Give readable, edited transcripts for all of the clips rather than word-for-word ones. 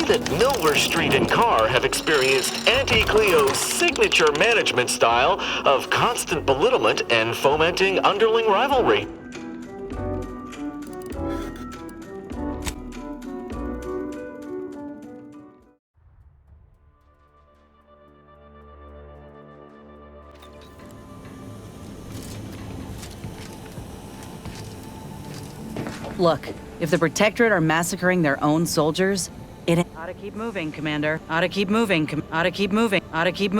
that Milner Street and Carr have experienced Anti-Cleo's signature management style of constant belittlement and fomenting underling rivalry. Look, if the Protectorate are massacring their own soldiers, it ought to keep moving, Commander. Ought to keep moving. Ought to keep moving. Ought to keep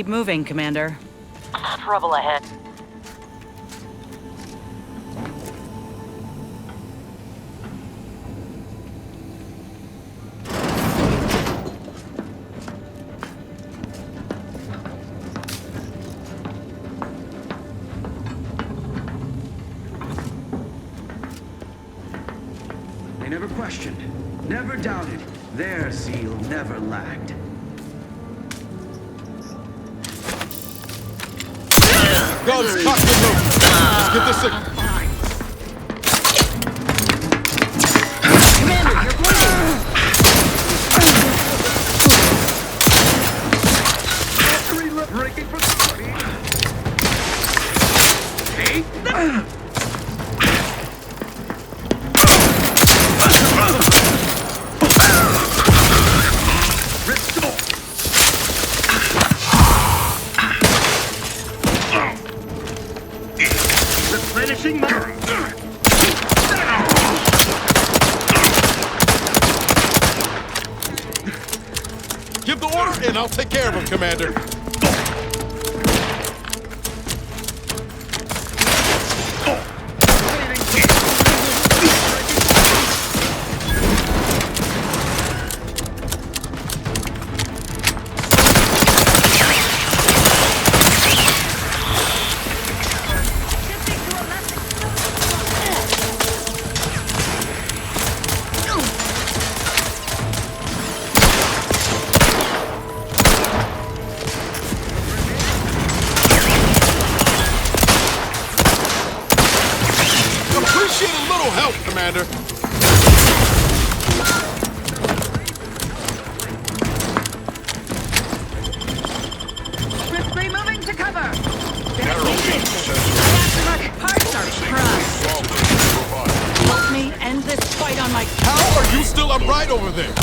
moving, Commander. Trouble ahead. Never questioned, never doubted. Their zeal never lacked. Guns cocked and loaded. Let's get this signal. Commander, you're bleeding! Breaking for the Hey! Replenishing my... Give the order and I'll take care of him, Commander. Appreciate a little help, Commander. Swiftly moving to cover! Parts are crushed. Help me end this fight on my... How are you still upright over there?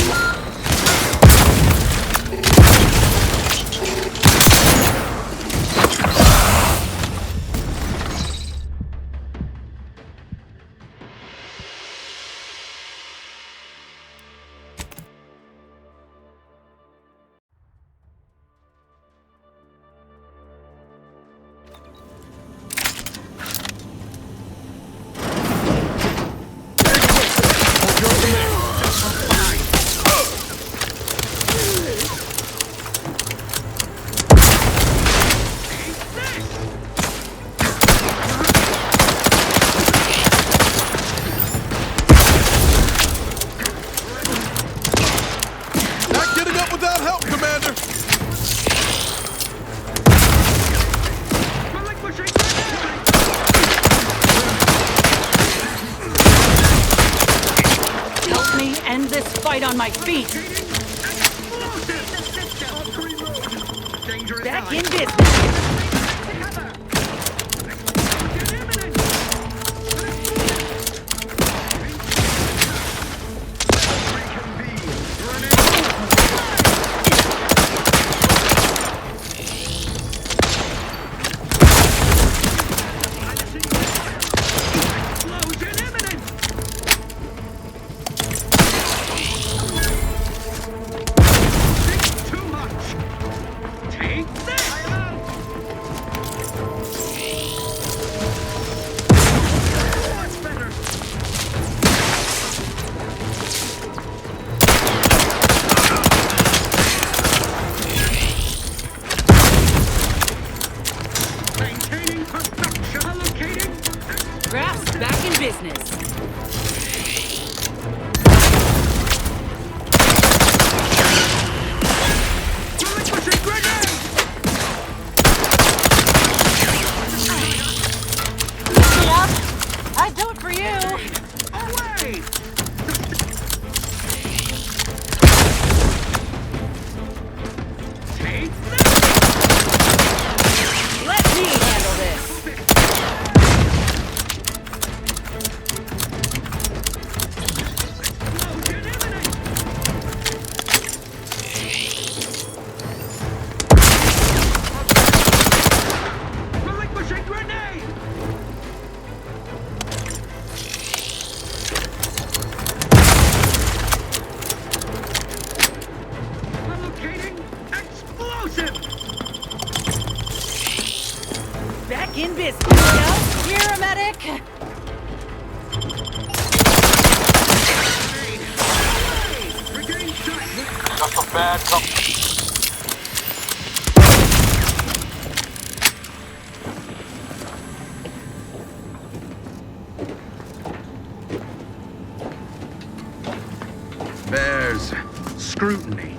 Not getting up without help, Commander. Help me end this fight on my feet! Back in business! Back in business. Cleo, you're a medic. Got some bad company. There's scrutiny.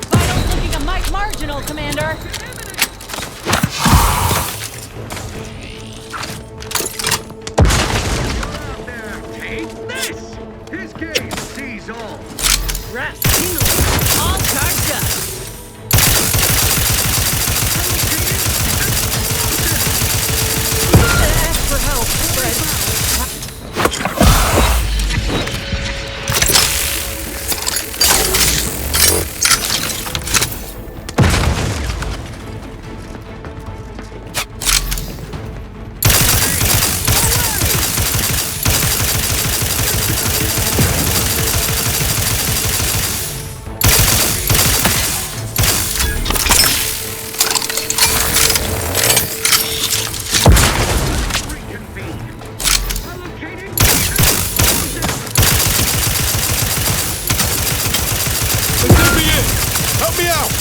Vitals looking a mite marginal, Commander. Take this! His gaze sees all. Rasputin, all charged up. Ask for help, Fred. Let me in! Help me out!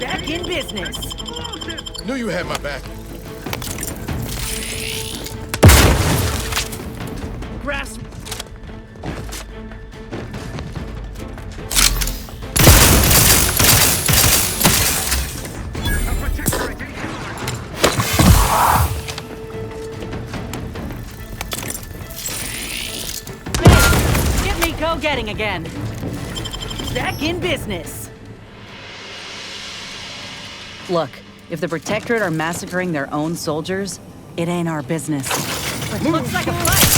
Back in business. Knew you had my back. Grasp. Get me go-getting again. Back in business. Look, if the Protectorate are massacring their own soldiers, it ain't our business. But looks like a fight!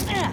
Yeah.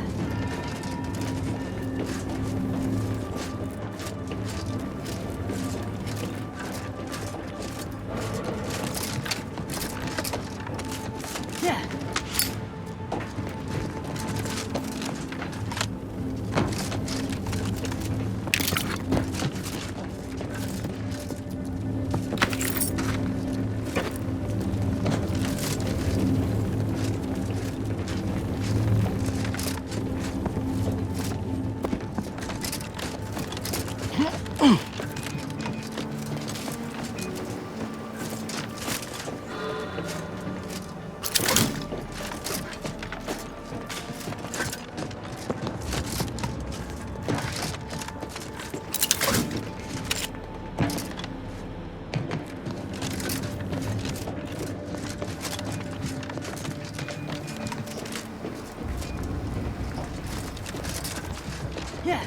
Yeah.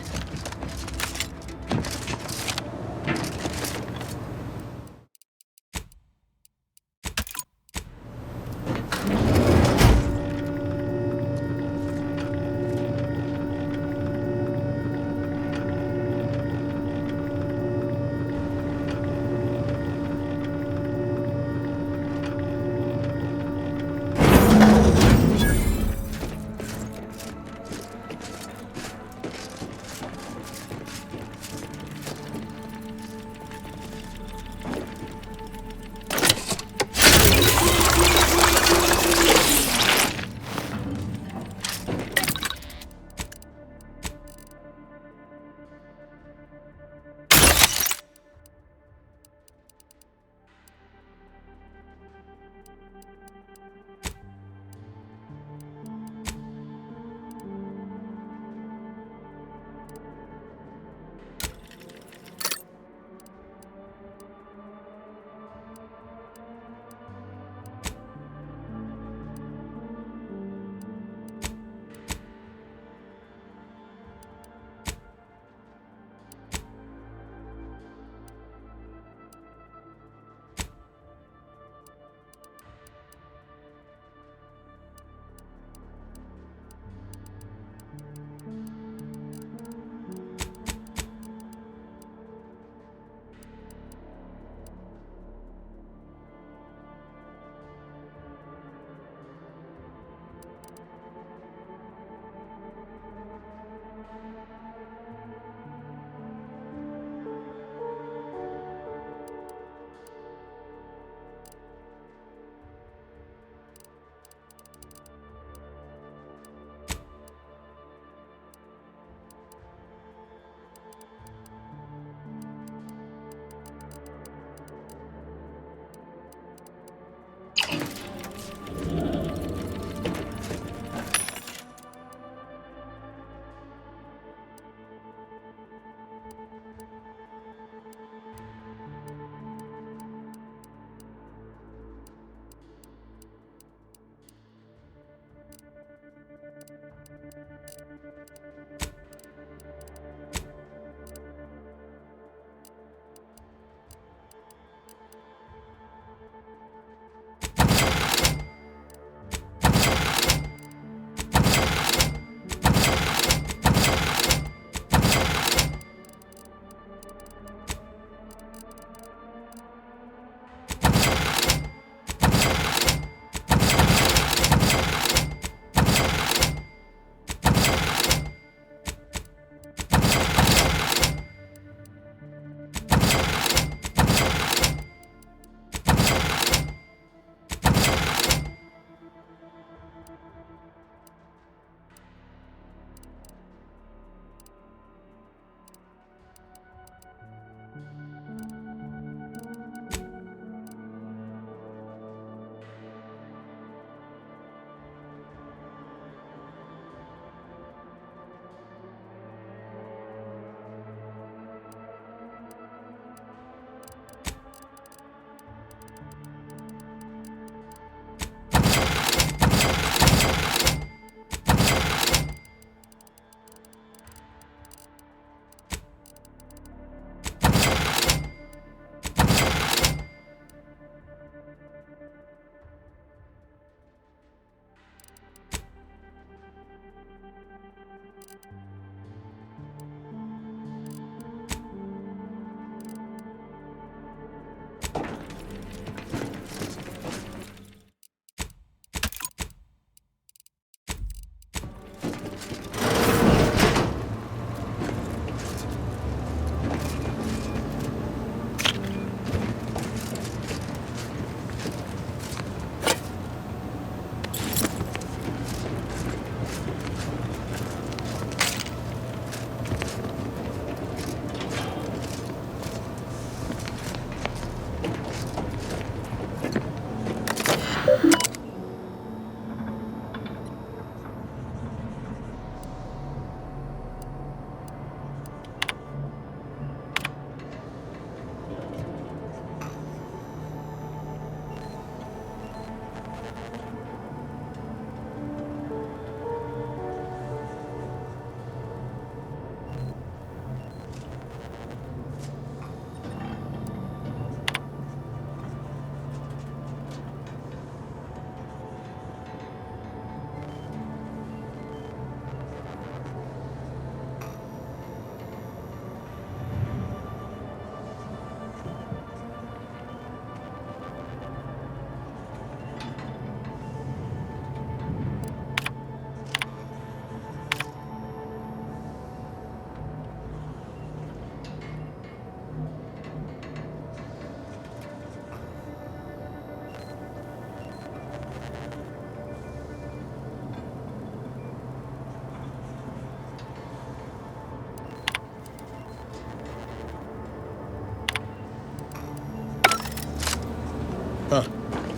Huh.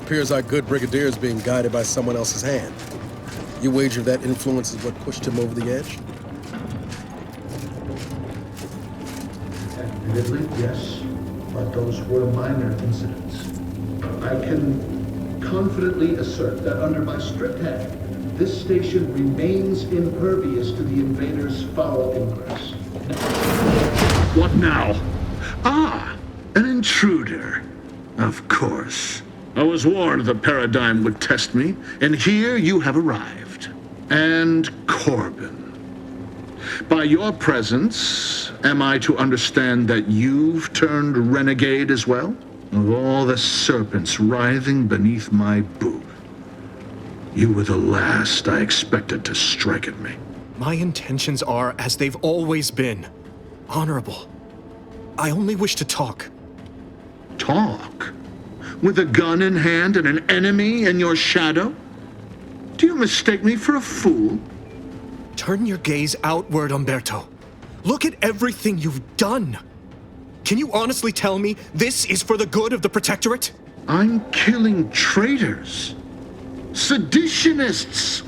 Appears our good brigadier is being guided by someone else's hand. You wager that influence is what pushed him over the edge? Admittedly, yes, but those were minor incidents. I can confidently assert that under my strict hand, this station remains impervious to the invaders' foul ingress. What now? Ah, an intruder. Of course. I was warned the paradigm would test me, and here you have arrived. And Corbin. By your presence, am I to understand that you've turned renegade as well? Of all the serpents writhing beneath my boot, you were the last I expected to strike at me. My intentions are as they've always been. Honorable. I only wish to talk. Talk? With a gun in hand and an enemy in your shadow? Do you mistake me for a fool? Turn your gaze outward, Umberto. Look at everything you've done. Can you honestly tell me this is for the good of the Protectorate? I'm killing traitors. Seditionists.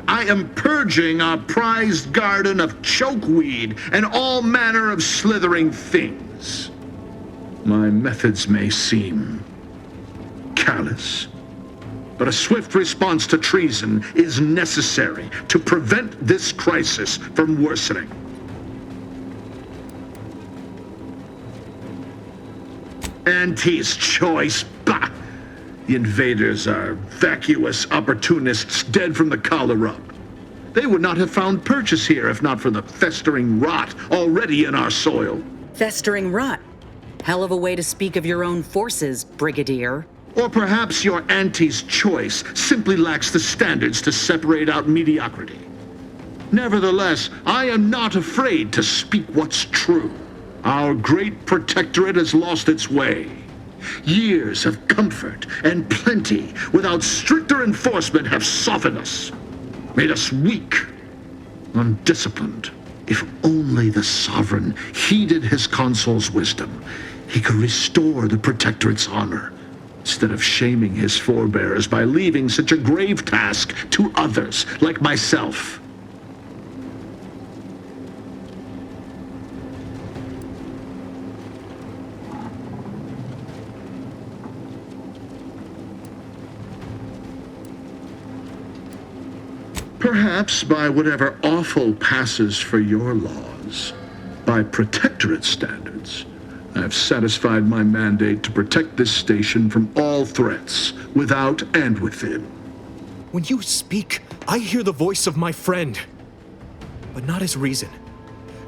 I am purging our prized garden of chokeweed and all manner of slithering things. My methods may seem callous, but a swift response to treason is necessary to prevent this crisis from worsening. Auntie's choice, bah! The invaders are vacuous opportunists dead from the collar up. They would not have found purchase here if not for the festering rot already in our soil. Festering rot? Hell of a way to speak of your own forces, Brigadier. Or perhaps your auntie's choice simply lacks the standards to separate out mediocrity. Nevertheless, I am not afraid to speak what's true. Our great protectorate has lost its way. Years of comfort and plenty without stricter enforcement have softened us, made us weak, undisciplined. If only the sovereign heeded his consul's wisdom, he could restore the protectorate's honor, instead of shaming his forebears by leaving such a grave task to others like myself. Perhaps by whatever awful passes for your laws, by protectorate standards, I've satisfied my mandate to protect this station from all threats, without and within. When you speak, I hear the voice of my friend, but not his reason.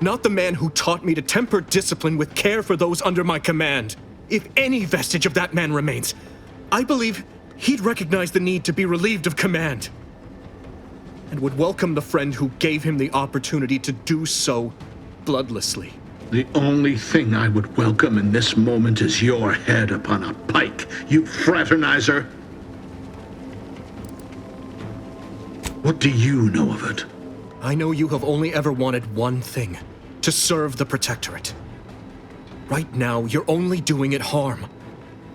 Not the man who taught me to temper discipline with care for those under my command. If any vestige of that man remains, I believe he'd recognize the need to be relieved of command, and would welcome the friend who gave him the opportunity to do so bloodlessly. The only thing I would welcome in this moment is your head upon a pike, you fraternizer. What do you know of it? I know you have only ever wanted one thing, to serve the Protectorate. Right now, you're only doing it harm.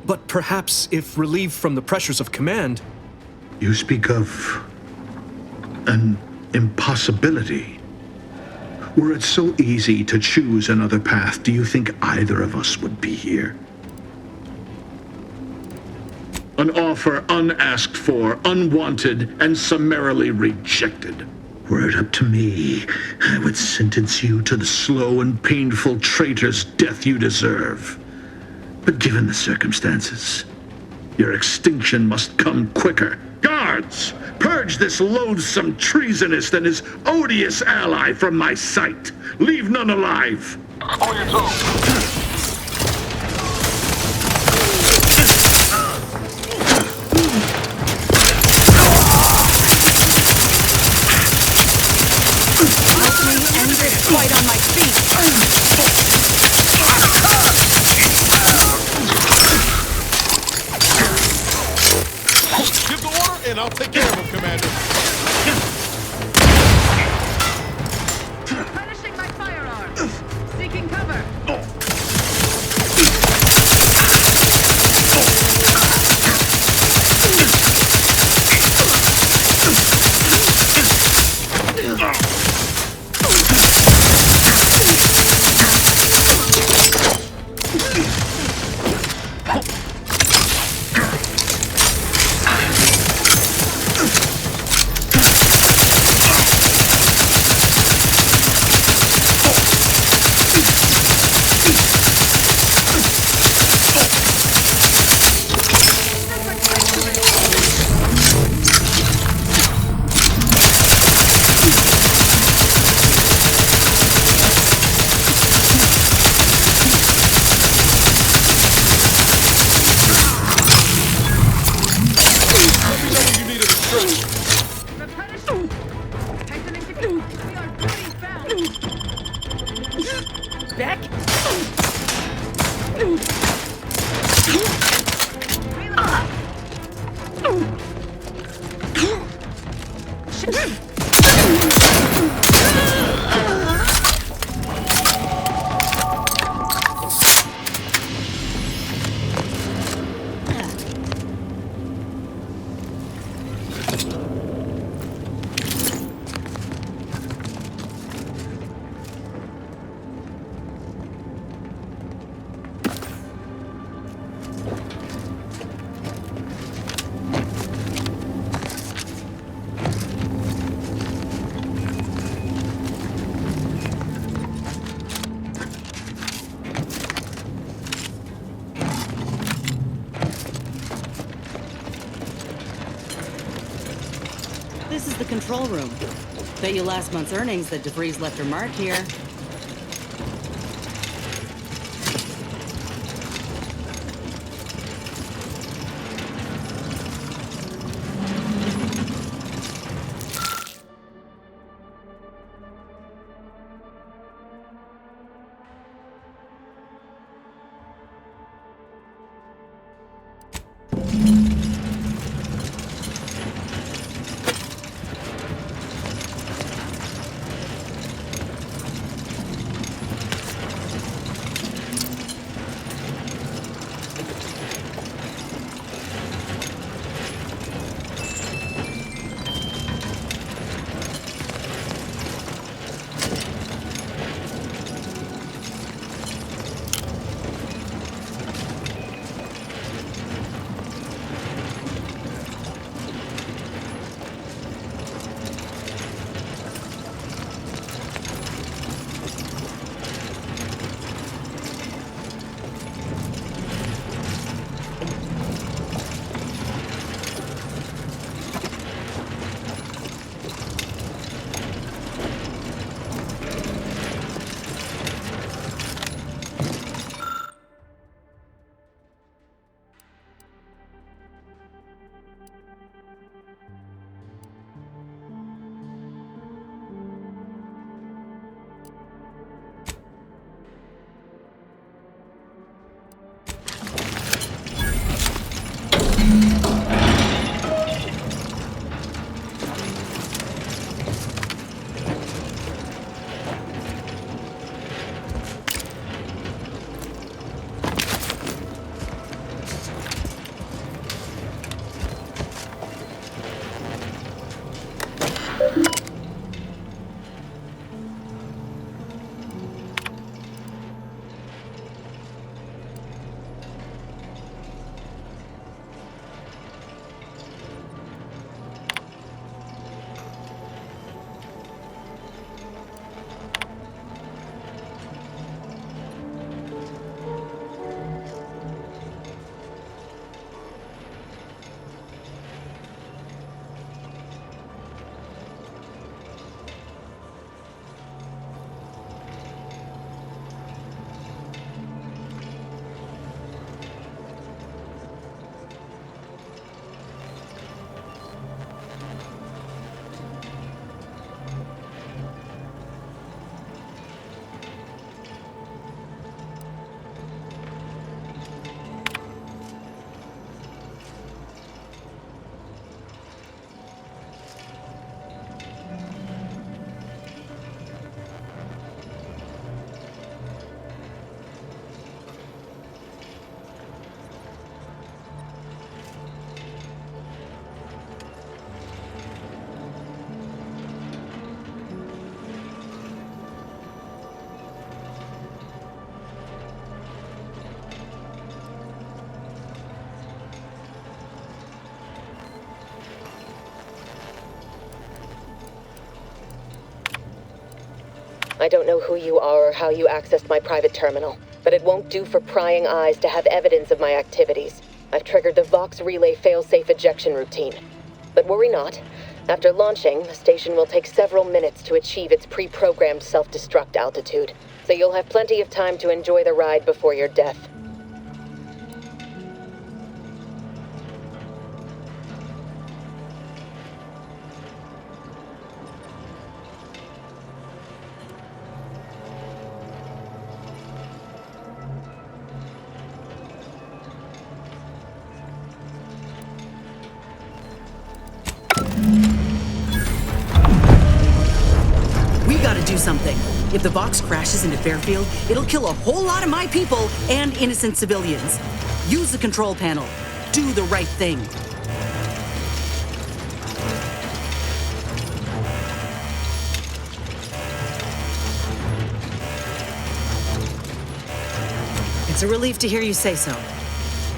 But perhaps if relieved from the pressures of command... You speak of an impossibility. Were it so easy to choose another path, do you think either of us would be here? An offer unasked for, unwanted, and summarily rejected. Were it up to me, I would sentence you to the slow and painful traitor's death you deserve. But given the circumstances, your extinction must come quicker. Guards, purge this loathsome treasonist and his odious ally from my sight. Leave none alive. Quite on my feet. Give the order, and I'll take care of him, Commander. Replenishing my firearms. Seeking cover. This is the control room. Bet you last month's earnings that DeVries left her mark here. I don't know who you are or how you accessed my private terminal, but it won't do for prying eyes to have evidence of my activities. I've triggered the Vox Relay failsafe ejection routine. But worry not. After launching, the station will take several minutes to achieve its pre-programmed self-destruct altitude, so you'll have plenty of time to enjoy the ride before your death. We gotta do something. If the Vox crashes into Fairfield, it'll kill a whole lot of my people and innocent civilians. Use the control panel. Do the right thing. It's a relief to hear you say so.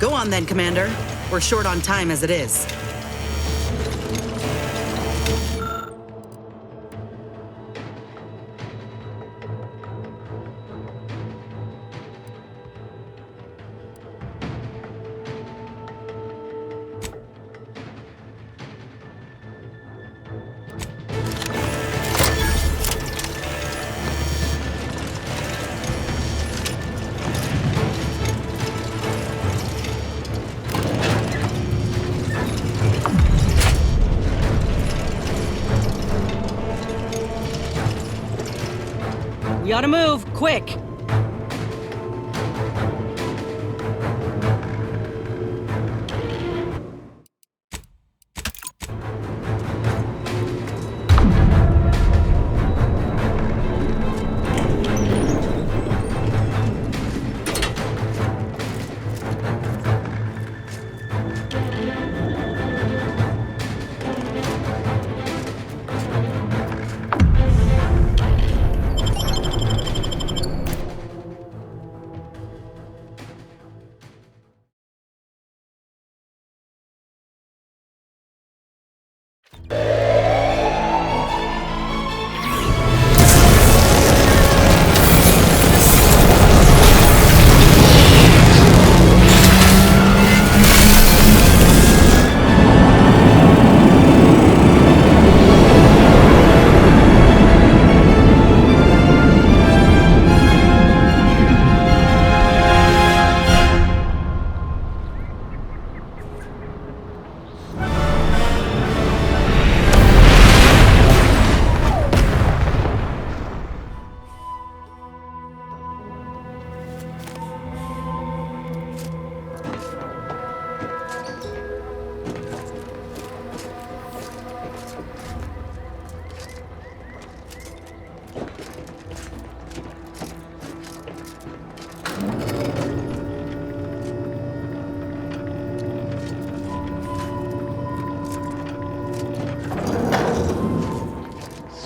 Go on then, Commander. We're short on time as it is. We ought to move, quick!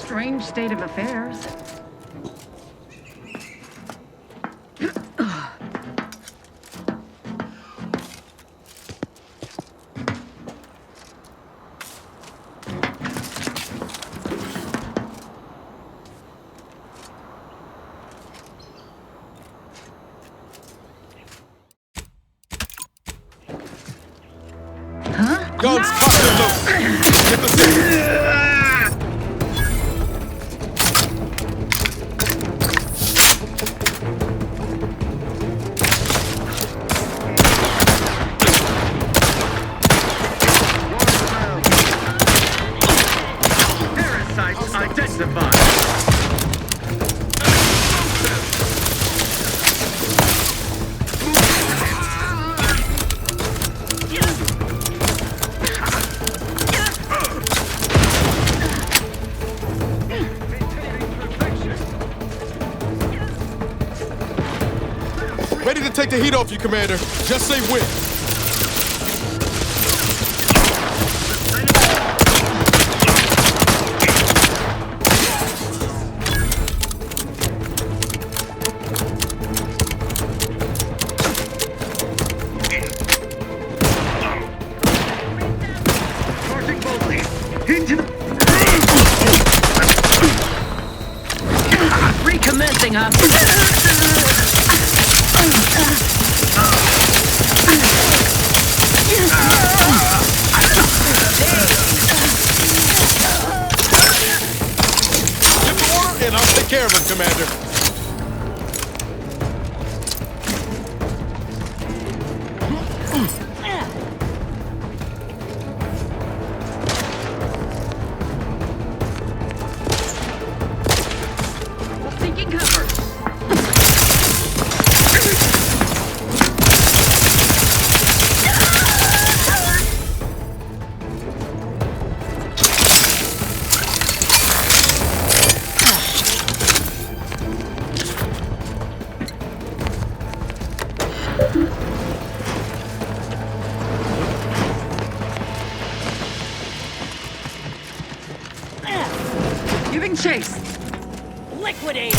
Strange state of affairs. Guns cocked and loose. Get the seat. Parasites identified. Ready to take the heat off you, Commander. Just say when. Charging boldly. Into the... Healing up. Give the order and I'll take care of him, Commander. Taking cover. Giving chase. Liquidator.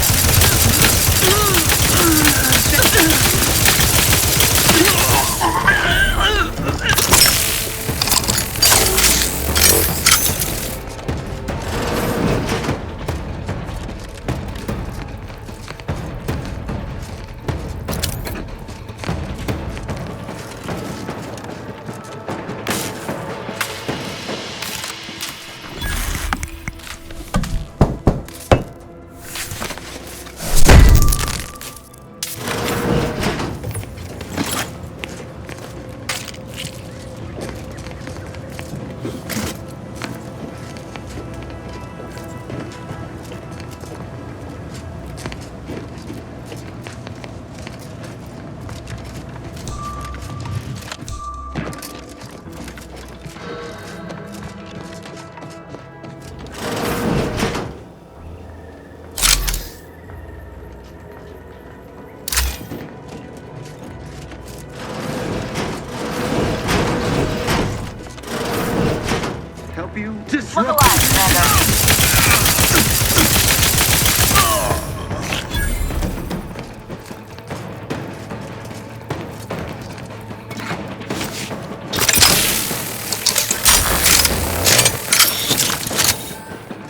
Help you Look disrupt. alive, Commander.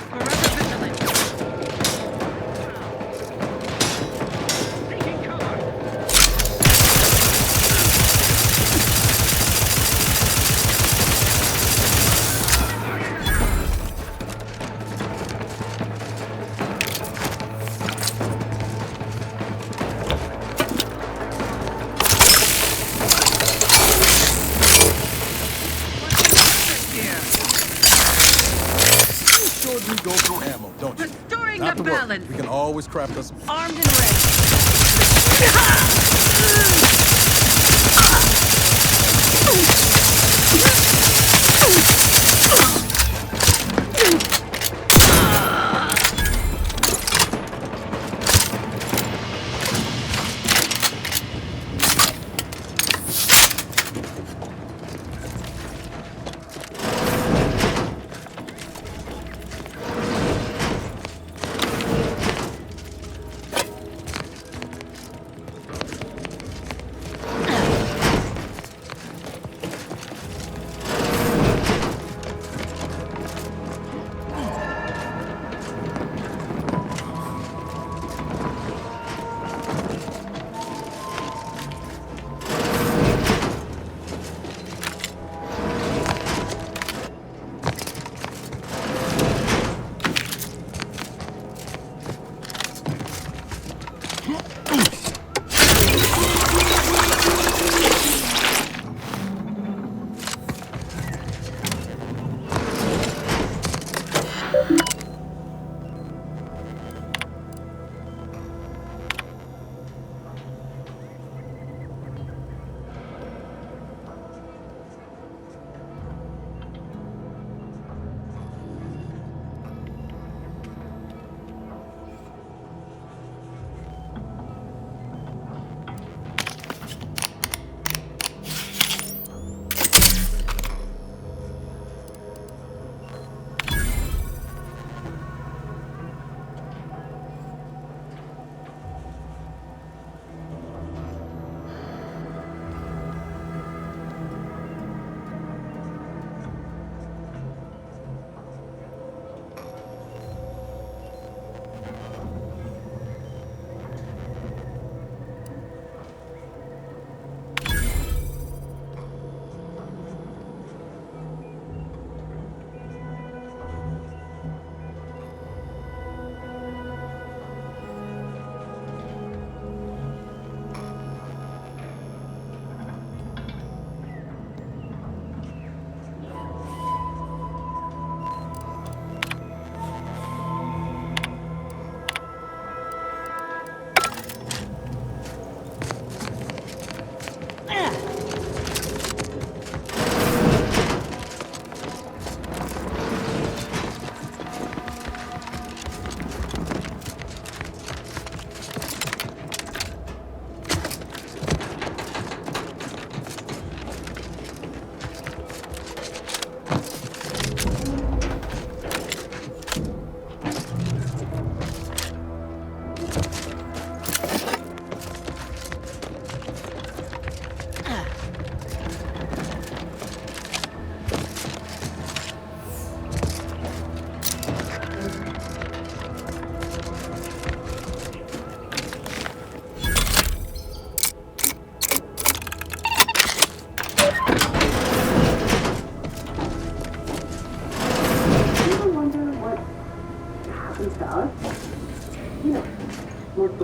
Forever vigilant. Taking cover. You sure do go through ammo, don't you? Restoring Not the to worry. balance. We can always craft us. Armed and ready.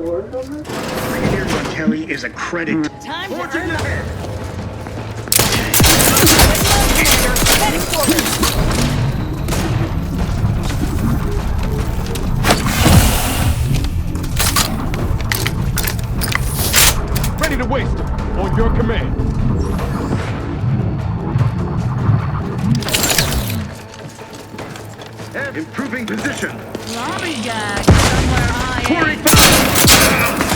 Brigadier Montelli is a credit. Time to Forge in earn the the head. heading forward. Ready to waste them. On your command. And improving position. Lobby gag somewhere I Pouring am. fire.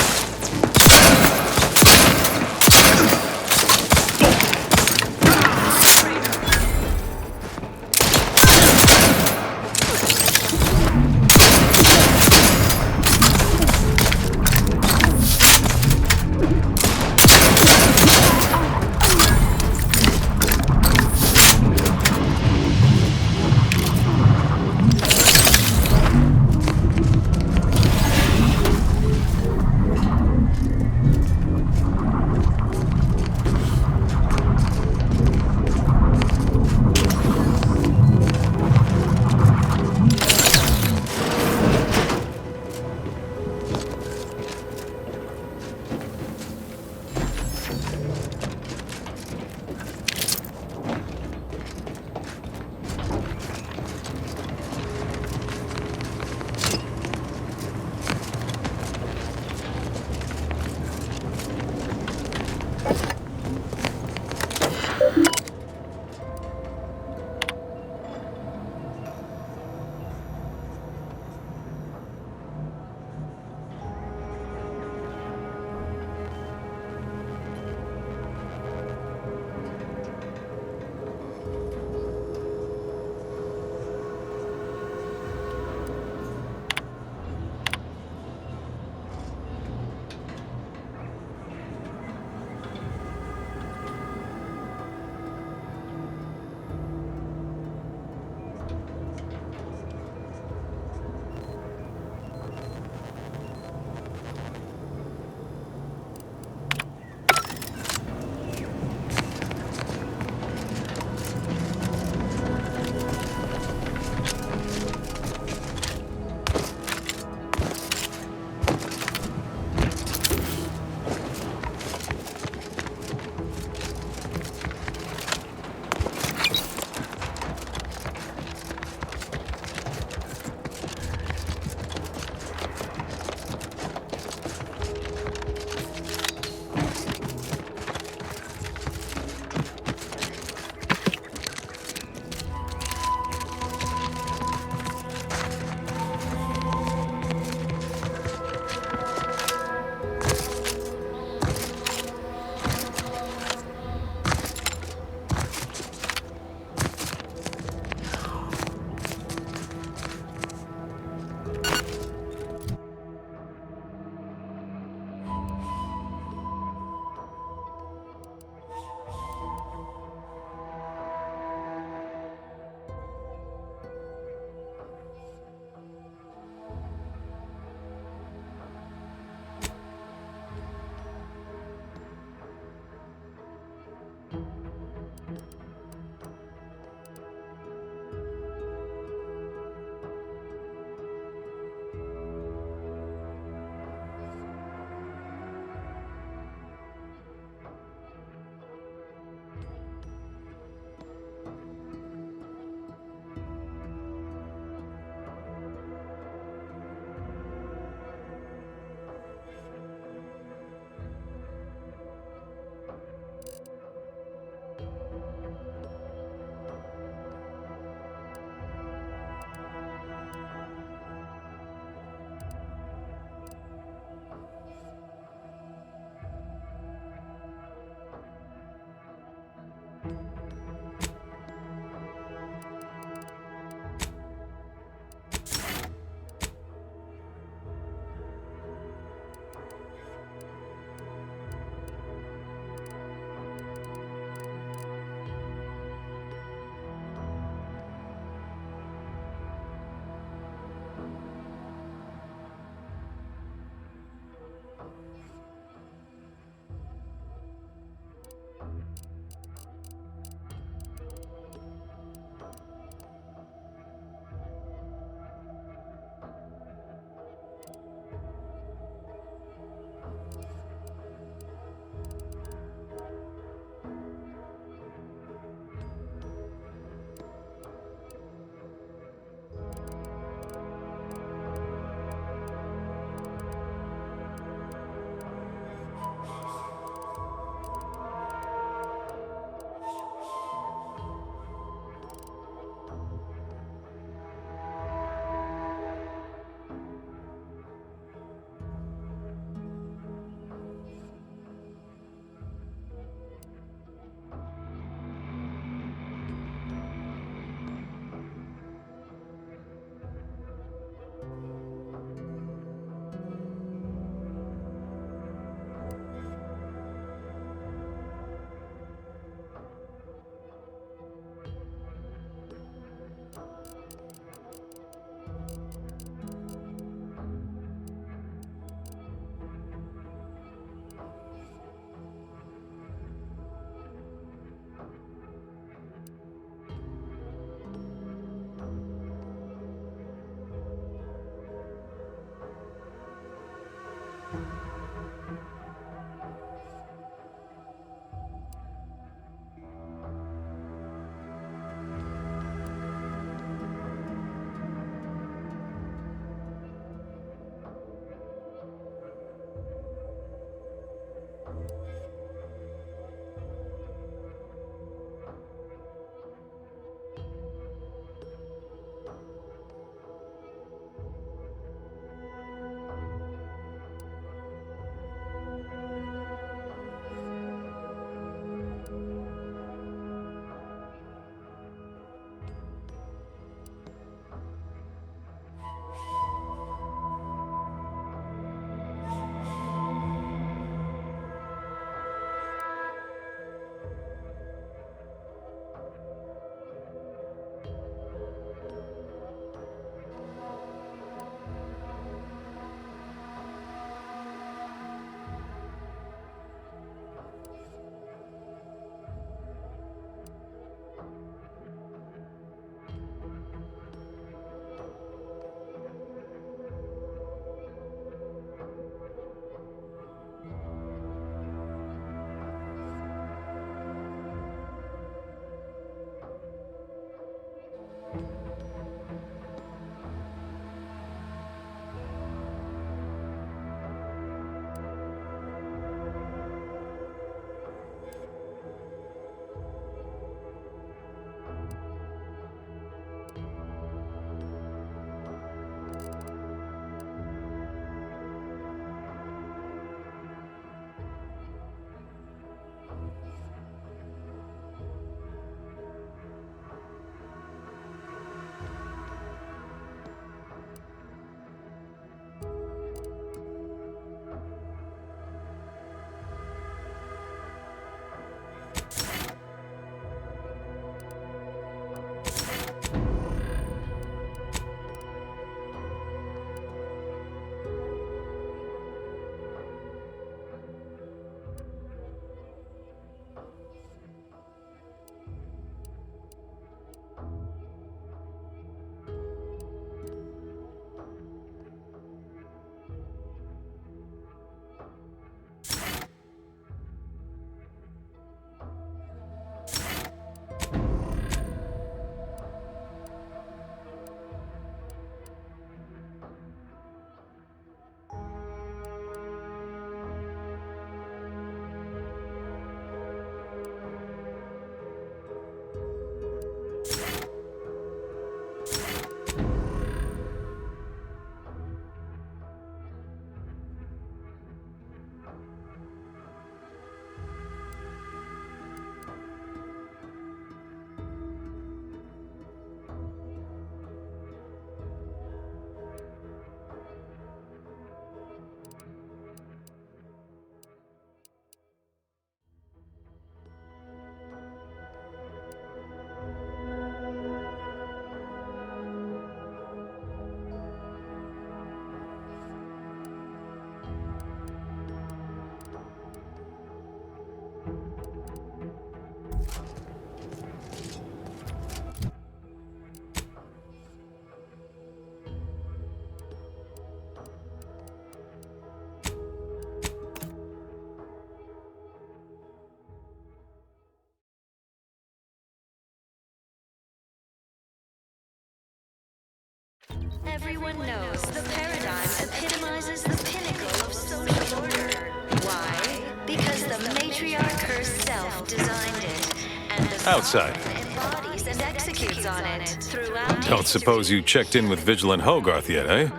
Everyone knows the paradigm epitomizes the pinnacle of social order. Why? Because the matriarch herself designed it, and the Outside. embodies and executes on it throughout. Don't suppose you checked in with Vigilant Hogarth yet, eh?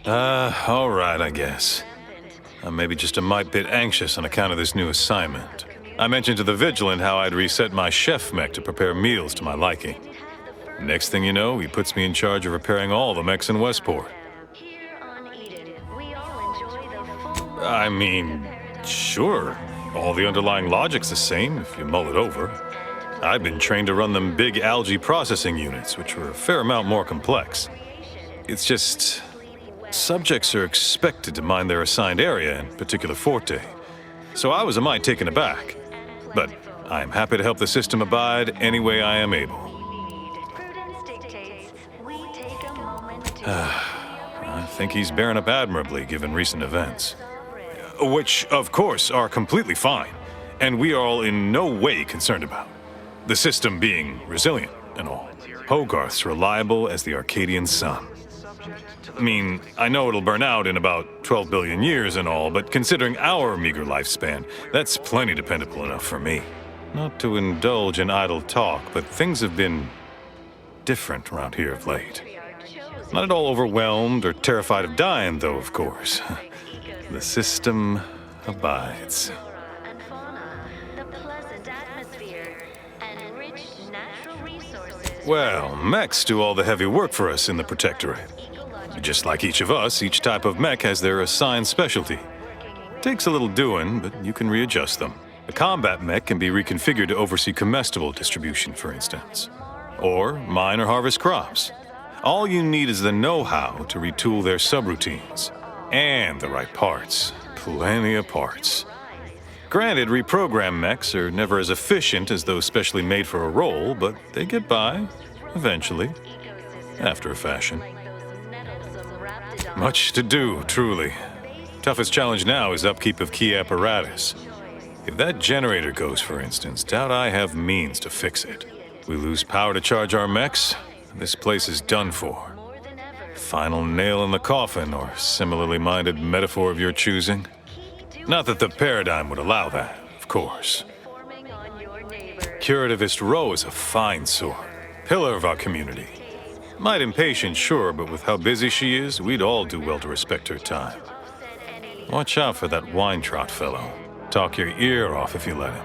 All right, I guess. I'm maybe just a mite bit anxious on account of this new assignment. I mentioned to the Vigilant how I'd reset my chef mech to prepare meals to my liking. Next thing you know, he puts me in charge of repairing all the mechs in Westport. I mean, sure. All the underlying logic's the same if you mull it over. I've been trained to run them big algae processing units, which were a fair amount more complex. It's just, subjects are expected to mind their assigned area and particular forte. So I was a mite taken aback. But I am happy to help the system abide any way I am able. I think he's bearing up admirably given recent events. Which, of course, are completely fine, and we are all in no way concerned about. The system being resilient and all. Hogarth's reliable as the Arcadian sun. I mean, I know it'll burn out in about 12 billion years and all, but considering our meager lifespan, that's plenty dependable enough for me. Not to indulge in idle talk, but things have been different around here of late. Not at all overwhelmed or terrified of dying, though, of course. The system abides. Well, mechs do all the heavy work for us in the Protectorate. Just like each of us, each type of mech has their assigned specialty. Takes a little doing, but you can readjust them. A combat mech can be reconfigured to oversee comestible distribution, for instance. Or mine or harvest crops. All you need is the know-how to retool their subroutines. And the right parts. Plenty of parts. Granted, reprogrammed mechs are never as efficient as those specially made for a role, but they get by, eventually, after a fashion. Much to do, truly. Toughest challenge now is upkeep of key apparatus. If that generator goes, for instance, doubt I have means to fix it. We lose power to charge our mechs, this place is done for. Final nail in the coffin, or similarly minded metaphor of your choosing. Not that the paradigm would allow that, of course. Curativist Row is a fine sort, pillar of our community. Might impatient, sure, but with how busy she is, we'd all do well to respect her time. Watch out for that wine-trot fellow. Talk your ear off if you let him.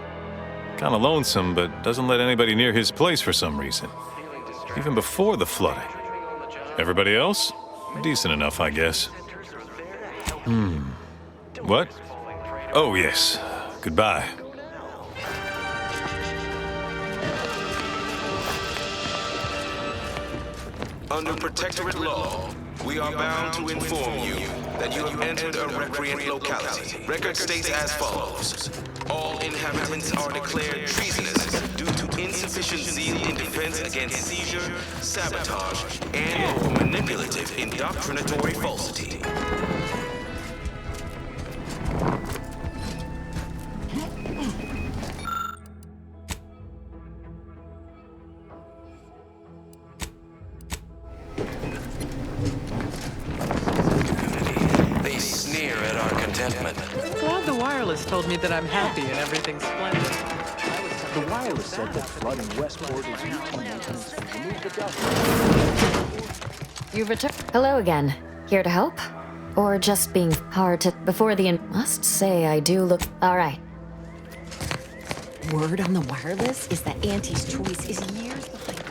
Kinda lonesome, but doesn't let anybody near his place for some reason. Even before the flooding. Everybody else? Decent enough, I guess. What? Oh, yes. Goodbye. Under Protectorate law, we are bound to inform you that you have entered a recreant locality. Record states as follows. All inhabitants are declared treasonous due to insufficient zeal in defense against seizure, sabotage, and/or manipulative indoctrinatory falsity. They sneer at our contentment. Glad the wireless told me that I'm happy and everything's splendid. The wireless said that flooding Westport is now maintenance to remove the dust. You've returned. Hello again. Here to help? Or just being hard to before the must say I do look alright. Word on the wireless is that Auntie's choice is years behind.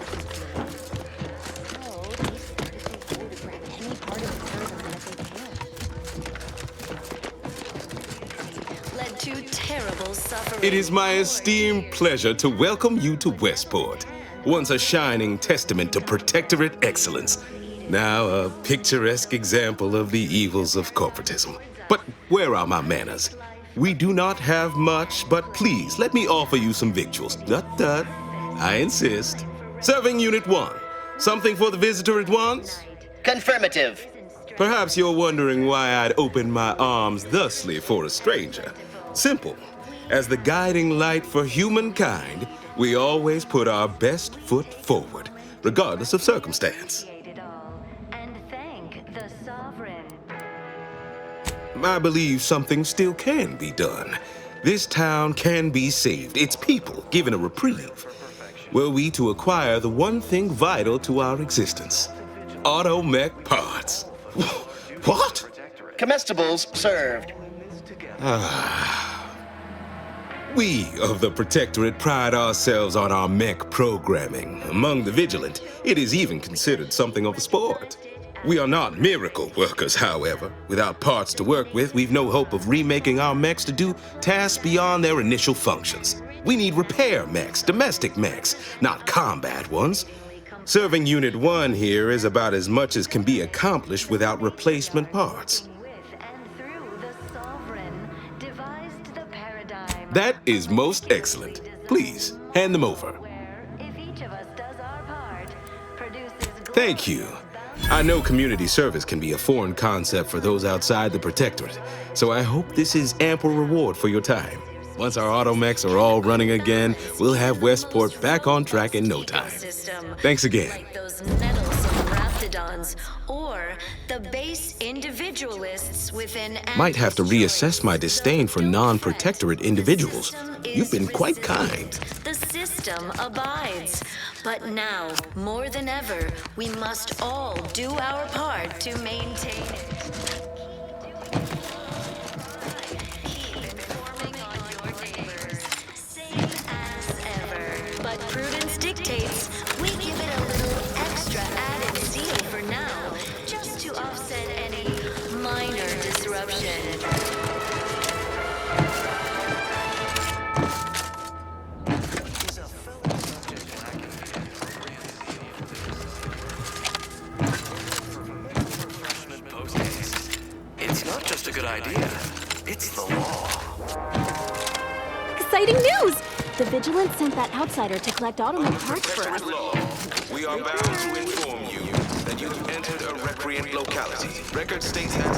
Led to terrible suffering. It is my esteemed pleasure to welcome you to Westport, once a shining testament to Protectorate excellence. Now a picturesque example of the evils of corporatism. But where are my manners? We do not have much, but please let me offer you some victuals. Dut. I insist. Serving Unit 1. Something for the visitor at once? Confirmative. Perhaps you're wondering why I'd open my arms thusly for a stranger. Simple. As the guiding light for humankind, we always put our best foot forward, regardless of circumstance. I believe something still can be done. This town can be saved, its people given a reprieve. Were we to acquire the one thing vital to our existence, automech parts. What? Comestibles served. We of the Protectorate pride ourselves on our mech programming. Among the vigilant, it is even considered something of a sport. We are not miracle workers, however. Without parts to work with, we've no hope of remaking our mechs to do tasks beyond their initial functions. We need repair mechs, domestic mechs, not combat ones. Serving Unit 1 here is about as much as can be accomplished without replacement parts. That is most excellent. Please, hand them over. Thank you. I know community service can be a foreign concept for those outside the Protectorate, so I hope this is ample reward for your time. Once our automechs are all running again, we'll have Westport back on track in no time. Thanks again. Like those meddlesome raptidons, or the base individualists within... Might have to reassess my disdain for non-Protectorate individuals. You've been quite kind. The system abides. But now, more than ever, we must all do our part to maintain it. But prudence dictates we give it a little extra added zeal for now, just to offset any minor disruption. It's not just a good idea, it's the law. Exciting news! The Vigilance sent that outsider to collect automech parts for us. We are bound to inform you that you have entered a recreant locality. Record states that...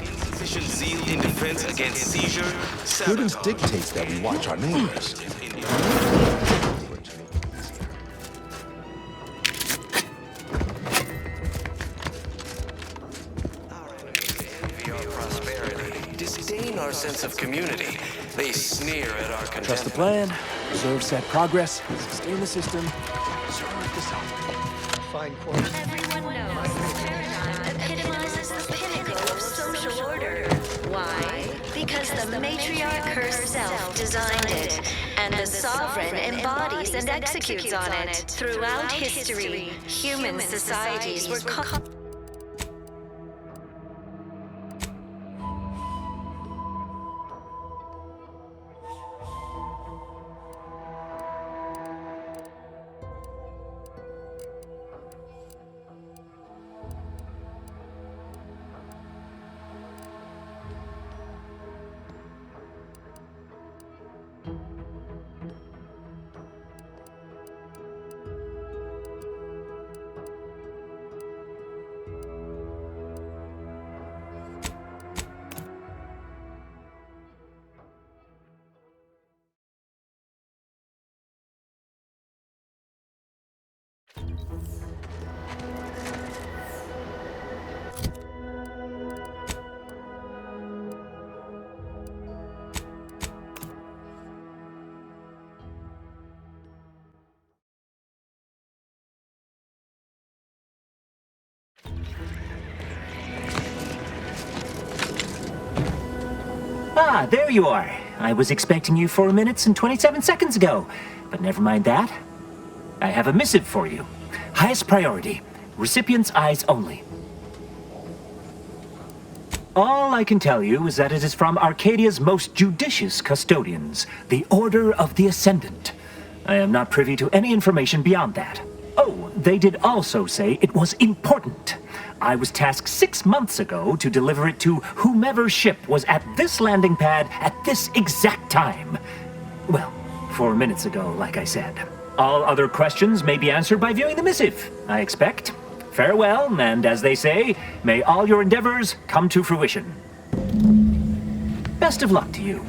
insufficient zeal in defense against seizure, Prudence sabotage. dictates that we watch our neighbors. Disdain our sense of community. They sneer at our content. Trust the plan, observe set progress, sustain the system, serve the self. Fine course. Everyone knows the paradigm epitomizes the pinnacle of social order. Why? Because the matriarch herself designed it, and the sovereign embodies and executes on it. Throughout history, human societies were Ah, there you are. I was expecting you 4 minutes and 27 seconds ago. But never mind that. I have a missive for you. Highest priority. Recipient's eyes only. All I can tell you is that it is from Arcadia's most judicious custodians, the Order of the Ascendant. I am not privy to any information beyond that. Oh, they did also say it was important. I was tasked 6 months ago to deliver it to whomever ship was at this landing pad at this exact time. Well, 4 minutes ago, like I said. All other questions may be answered by viewing the missive, I expect. Farewell, and as they say, may all your endeavors come to fruition. Best of luck to you.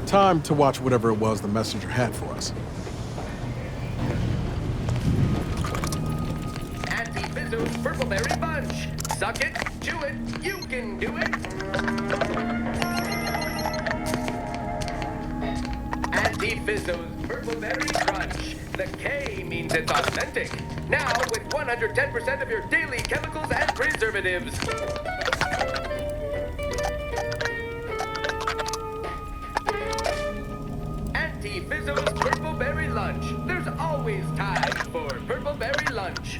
Time to watch whatever it was the messenger had for us. Anti-Fizzo's Purpleberry Bunch. Suck it, chew it, you can do it. Anti-Fizzo's Purpleberry Crunch. The K means it's authentic. Now with 110% of your daily chemicals and preservatives. Anti-Fizzo's Purpleberry Lunch. There's always time for Purpleberry Lunch.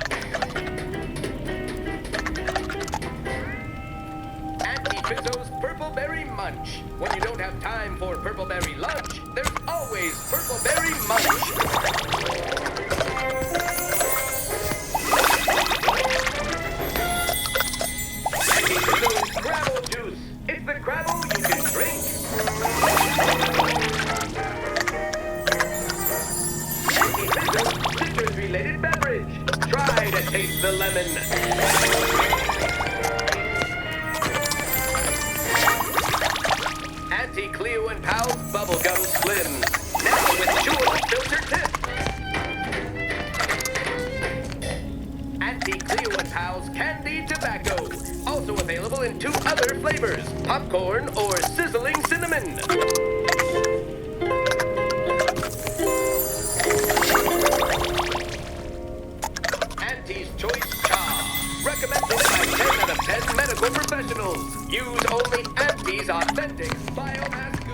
Anti-Fizzo's Purpleberry Munch. When you don't have time for Purpleberry Lunch, there's always Purpleberry Munch. Anti-Fizzo's Gravel Juice. It's the gravel you can drink. Anti-Fizzo's citrus-related beverage. Try to taste the lemon. Cleo and Powell's Bubblegum Slim. Now with chewable filter tip. Cleo and Powell's Candy Tobacco. Also available in 2 other flavors, popcorn or sizzling cinnamon. Auntie's Choice Cha. Recommended by 10 out of 10 medical professionals. Use only Auntie's authentic biomass goo.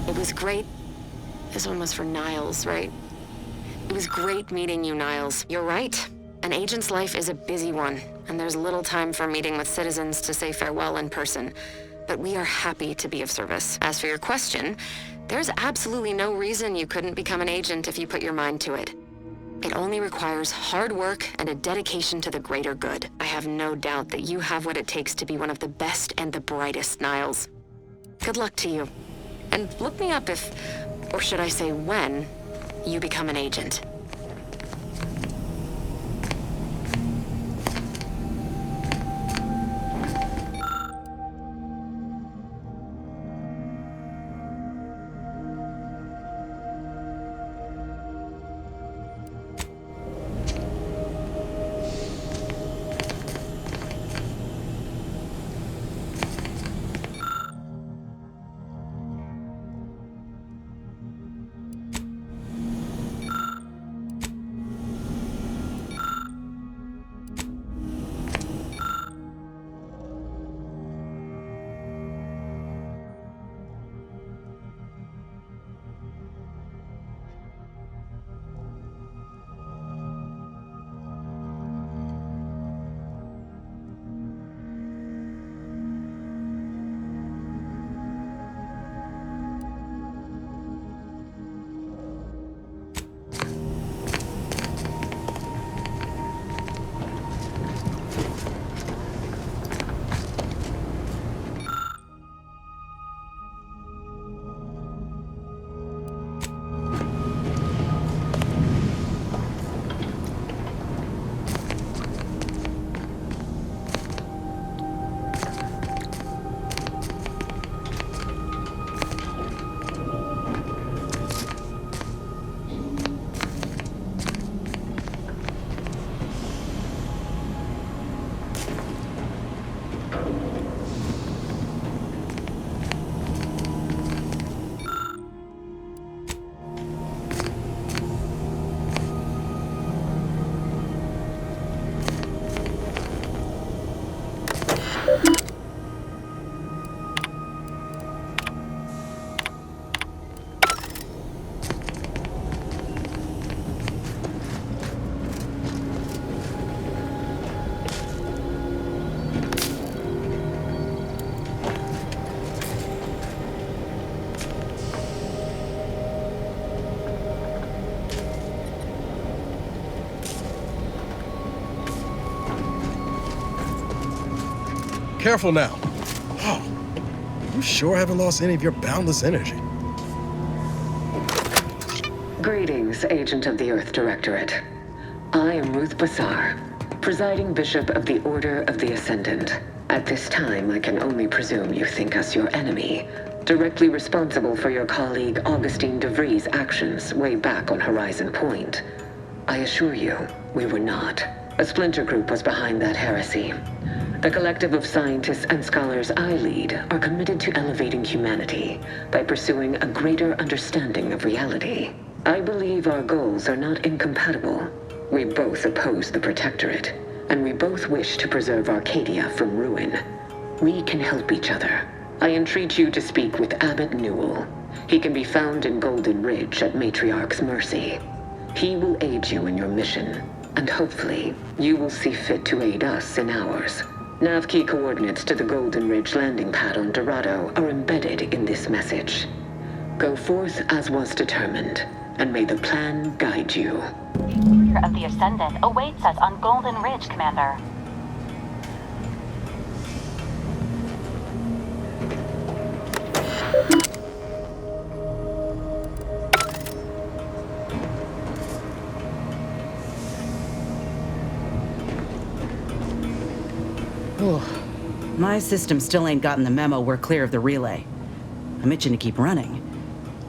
It was great. This one was for Niles, right? It was great meeting you, Niles. You're right. An agent's life is a busy one, and there's little time for meeting with citizens to say farewell in person. But we are happy to be of service. As for your question, there's absolutely no reason you couldn't become an agent if you put your mind to it. It only requires hard work and a dedication to the greater good. I have no doubt that you have what it takes to be one of the best and the brightest, Niles. Good luck to you. And look me up if, or should I say when, you become an agent. Careful now. Oh, you sure haven't lost any of your boundless energy. Greetings, Agent of the Earth Directorate. I am Ruth Bassar, presiding Bishop of the Order of the Ascendant. At this time, I can only presume you think us your enemy, directly responsible for your colleague Augustine DeVries' actions way back on Horizon Point. I assure you, we were not. A splinter group was behind that heresy. The collective of scientists and scholars I lead are committed to elevating humanity by pursuing a greater understanding of reality. I believe our goals are not incompatible. We both oppose the Protectorate, and we both wish to preserve Arcadia from ruin. We can help each other. I entreat you to speak with Abbot Newell. He can be found in Golden Ridge at Matriarch's mercy. He will aid you in your mission, and hopefully, you will see fit to aid us in ours. Nav key coordinates to the Golden Ridge landing pad on Dorado are embedded in this message. Go forth as was determined, and may the plan guide you. The Order of the Ascendant awaits us on Golden Ridge, Commander. My system still ain't gotten the memo we're clear of the relay. I'm itching to keep running.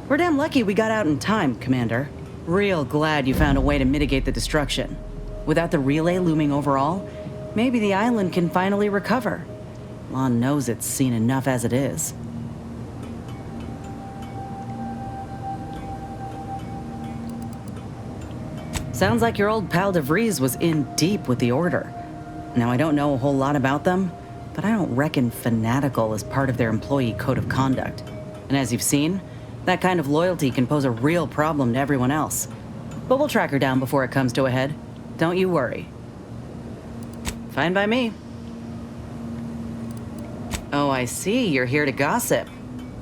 We're damn lucky we got out in time, Commander. Real glad you found a way to mitigate the destruction. Without the relay looming over all, maybe the island can finally recover. Lon knows it's seen enough as it is. Sounds like your old pal DeVries was in deep with the Order. Now, I don't know a whole lot about them, but I don't reckon fanatical is part of their employee code of conduct. And as you've seen, that kind of loyalty can pose a real problem to everyone else. But we'll track her down before it comes to a head. Don't you worry. Fine by me. Oh, I see. You're here to gossip.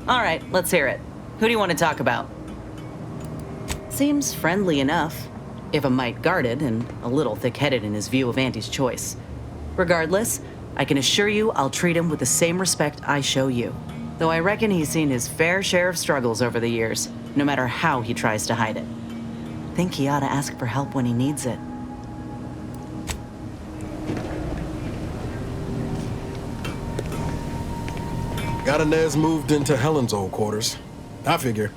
All right, let's hear it. Who do you want to talk about? Seems friendly enough, if a mite guarded and a little thick-headed in his view of Auntie's choice. Regardless, I can assure you I'll treat him with the same respect I show you. Though I reckon he's seen his fair share of struggles over the years, no matter how he tries to hide it. Think he ought to ask for help when he needs it. Got Inez moved into Helen's old quarters. I figure,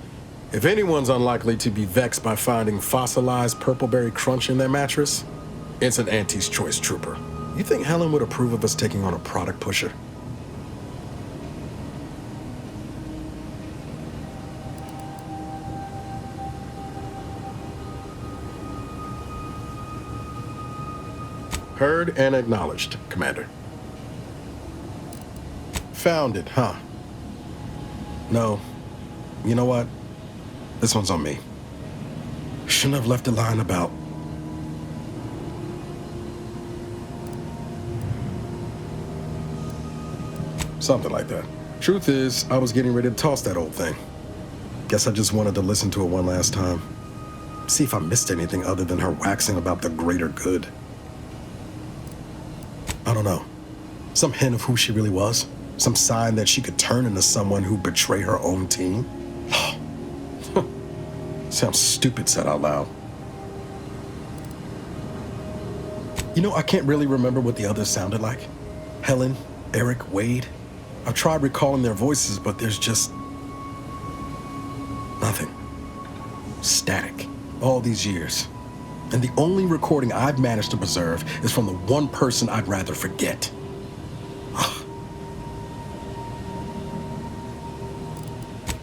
if anyone's unlikely to be vexed by finding fossilized purpleberry crunch in their mattress, it's an Auntie's Choice trooper. You think Helen would approve of us taking on a product pusher? Heard and acknowledged, Commander. Found it, huh? No. You know what? This one's on me. Shouldn't have left a line about... something like that. Truth is, I was getting ready to toss that old thing. Guess I just wanted to listen to it one last time. See if I missed anything other than her waxing about the greater good. I don't know. Some hint of who she really was? Some sign that she could turn into someone who'd betray her own team? Sounds stupid said out loud. You know, I can't really remember what the others sounded like. Helen, Eric, Wade. I've tried recalling their voices, but there's just... nothing. Static. All these years. And the only recording I've managed to preserve is from the one person I'd rather forget.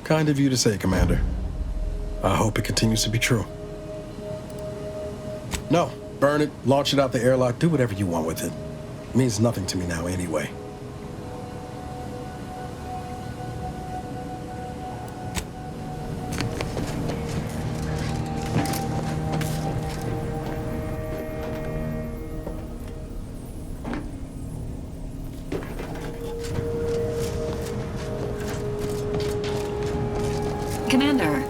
Kind of you to say, Commander. I hope it continues to be true. No, burn it, launch it out the airlock, do whatever you want with it. It means nothing to me now anyway. Commander,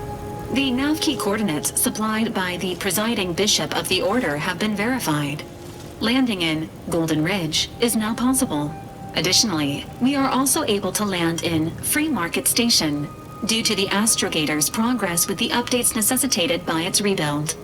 the nav key coordinates supplied by the presiding bishop of the Order have been verified. Landing in Golden Ridge is now possible. Additionally, we are also able to land in Free Market Station due to the astrogator's progress with the updates necessitated by its rebuild.